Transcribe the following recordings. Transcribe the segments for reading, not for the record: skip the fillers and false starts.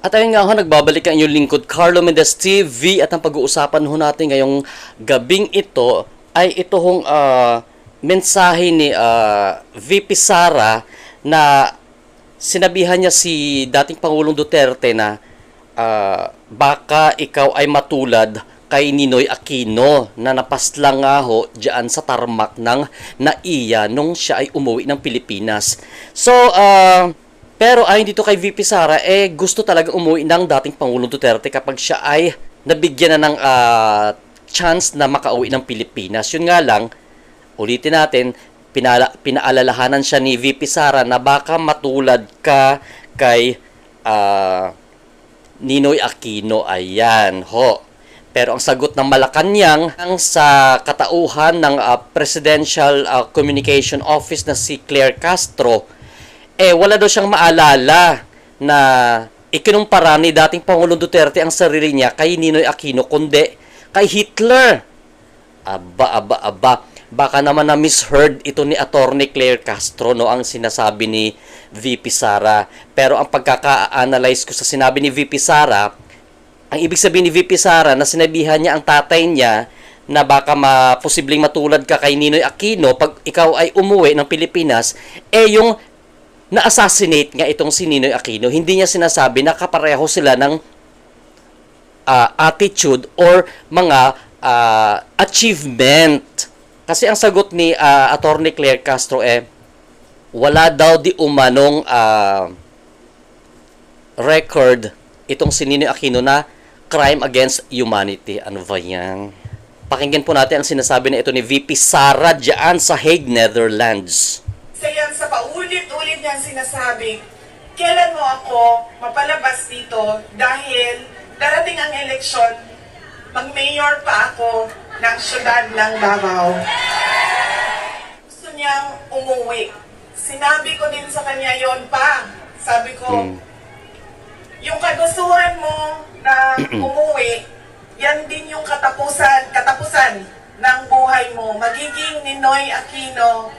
At ayun nga ho, nagbabalik ang inyong lingkod, Carlo Mendez TV, at ang pag-uusapan ho natin ngayong gabing ito ay ito hong mensahe ni VP Sara na sinabihan niya si dating Pangulong Duterte na baka ikaw ay matulad kay Ninoy Aquino na napaslang nga ho dyan sa tarmac ng NAIA nung siya ay umuwi ng Pilipinas. So, pero ayon dito kay VP Sara, gusto talaga umuwi ng dating Pangulong Duterte kapag siya ay nabigyan na ng chance na makauwi ng Pilipinas. Yun nga lang, ulitin natin, pinaalalahanan siya ni VP Sara na baka matulad ka kay Ninoy Aquino. Ayan, ho. Pero ang sagot ng Malacanang sa katauhan ng Presidential Communication Office na si Claire Castro, wala daw siyang maalala na ikinumpara ni dating Pangulong Duterte ang sarili niya kay Ninoy Aquino, kundi kay Hitler. Aba. Baka naman na misheard ito ni Attorney Claire Castro, no, ang sinasabi ni VP Sara. Pero ang pagkaka-analyze ko sa sinabi ni VP Sara, ang ibig sabihin ni VP Sara na sinabihan niya ang tatay niya na baka posibleng matulad ka kay Ninoy Aquino pag ikaw ay umuwi ng Pilipinas, yung na-assassinate nga itong si Ninoy Aquino. Hindi niya sinasabi na kapareho sila ng attitude or mga achievement. Kasi ang sagot ni Attorney Claire Castro wala daw di umanong record itong si Ninoy Aquino na crime against humanity. Ano ba yan? Pakinggan po natin ang sinasabi na ito ni VP Sara dyan sa Hague, Netherlands. Yan sa paulit-ulit niyang sinasabi, kailan mo ako mapalabas dito dahil darating ang eleksyon, mag-mayor pa ako ng syudad ng Davao. Gusto niyang umuwi. Sinabi ko din sa kanya yon pa. Sabi ko, yung kagustuhan mo na umuwi, yan din yung katapusan ng buhay mo. Magiging Ninoy Aquino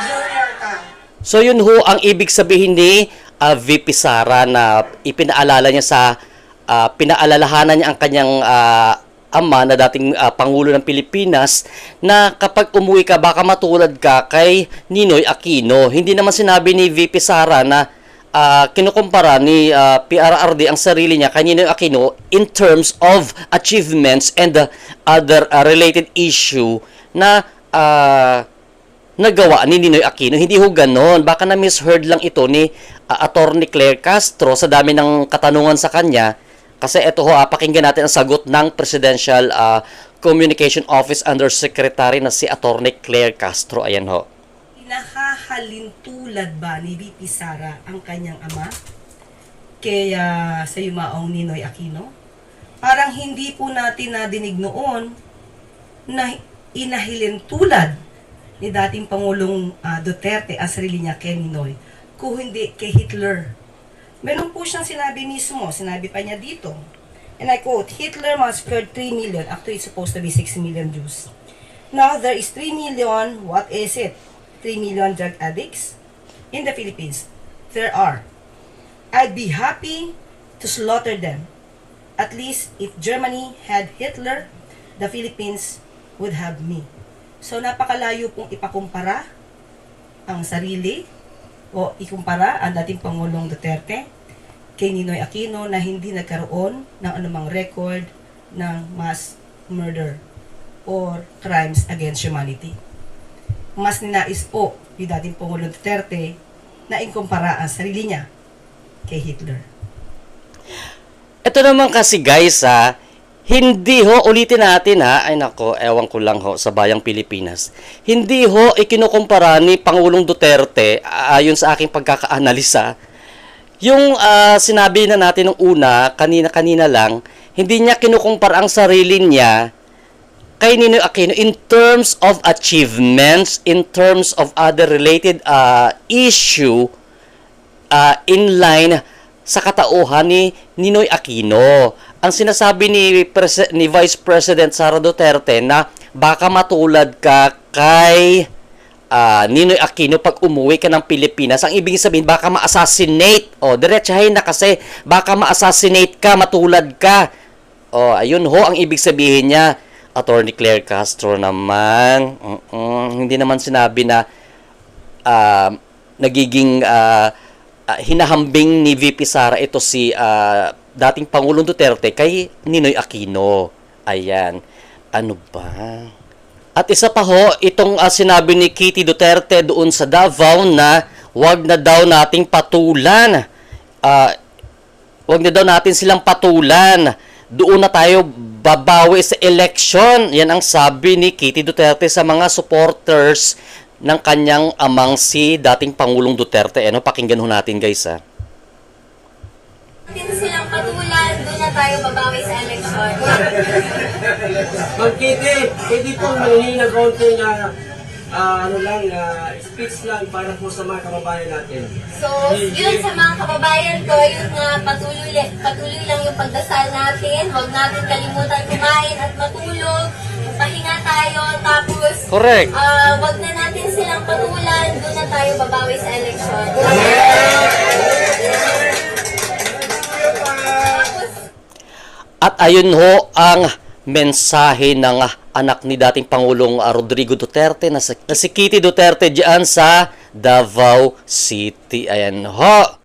Junior ka. So yun ho ang ibig sabihin ni VP Sara na ipinaalala niya pinaalalahanan niya ang kanyang ama na dating Pangulo ng Pilipinas na kapag umuwi ka baka matulad ka kay Ninoy Aquino. Hindi naman sinabi ni VP Sara na kinukumpara ni PRRD ang sarili niya kay Ninoy Aquino in terms of achievements and other related issue na nagawa ni Ninoy Aquino. Hindi ho ganon. Baka na-misheard lang ito ni Attorney Claire Castro sa dami ng katanungan sa kanya. Kasi ito ho, pakinggan natin ang sagot ng Presidential Communication Office Undersecretary na si Attorney Claire Castro. Ayan ho. Nahahalintulad ba ni VP Sara ang kanyang ama kaya sa yumaong Ninoy Aquino? Parang hindi po natin nadinig noon na inahilintulad ni dating Pangulong Duterte ang sarili niya kay Ninoy, kung hindi kay Hitler. Meron po siyang sinabi mismo, sinabi pa niya dito, and I quote, Hitler must spared 3 million, actually it's supposed to be 6 million Jews. Now there is 3 million, what is it? 3 million drug addicts in the Philippines. There are. I'd be happy to slaughter them. At least if Germany had Hitler, the Philippines would have me. So napakalayo pong ipakumpara ang sarili o ikumpara ang dating Pangulong Duterte kay Ninoy Aquino na hindi nagkaroon ng anumang record ng mass murder or crimes against humanity. Mas ninais po ni dating Pangulong Duterte na ikumpara ang sarili niya kay Hitler. Ito naman kasi guys hindi ho, ulitin natin ay nako, ewan ko lang ho sa bayang Pilipinas. Hindi ho ikinukumpara ni Pangulong Duterte, ayon sa aking pagkakaanalisa, yung sinabi na natin nung una, kanina lang, hindi niya kinukumpara ang sarili niya kay Ninoy Aquino in terms of achievements, in terms of other related issue in line sa katauhan ni Ninoy Aquino. Ang sinasabi ni Vice President Sara Duterte na baka matulad ka kay Ninoy Aquino, pag umuwi ka ng Pilipinas, ang ibig sabihin, baka ma-assassinate. O, diretsahin na kasi, baka ma-assassinate ka, matulad ka. O, ayun ho, ang ibig sabihin niya. Attorney Claire Castro naman, hindi naman sinabi na nagiging hinahambing ni VP Sara ito si dating Pangulong Duterte kay Ninoy Aquino. Ayan. Ano ba? At isa pa ho, itong sinabi ni Kitty Duterte doon sa Davao na wag na daw nating patulan. Wag na daw natin silang patulan. Doon na tayo babawi sa election. Yan ang sabi ni Kitty Duterte sa mga supporters ng kanyang amang si dating Pangulong Duterte. Ano, pakinggan ho natin guys ha. Natin silang patulan, doon na tayo babawi sa eleksyon. Ma'am Kitty, pwede po manghingi ng konting speech lang para po sa mga kababayan natin. So, yun sa mga kababayan ko, yun nga patuloy lang yung pagdasal natin. Huwag natin kalimutan kumain at matulog. Pahinga tayo, tapos Correct. wag na natin silang patulan, doon na tayo babawi sa eleksyon. Tapos, At ayun ho ang mensahe ng anak ni dating Pangulong Rodrigo Duterte na si Kitty Duterte diyan sa Davao City. Ayan ho.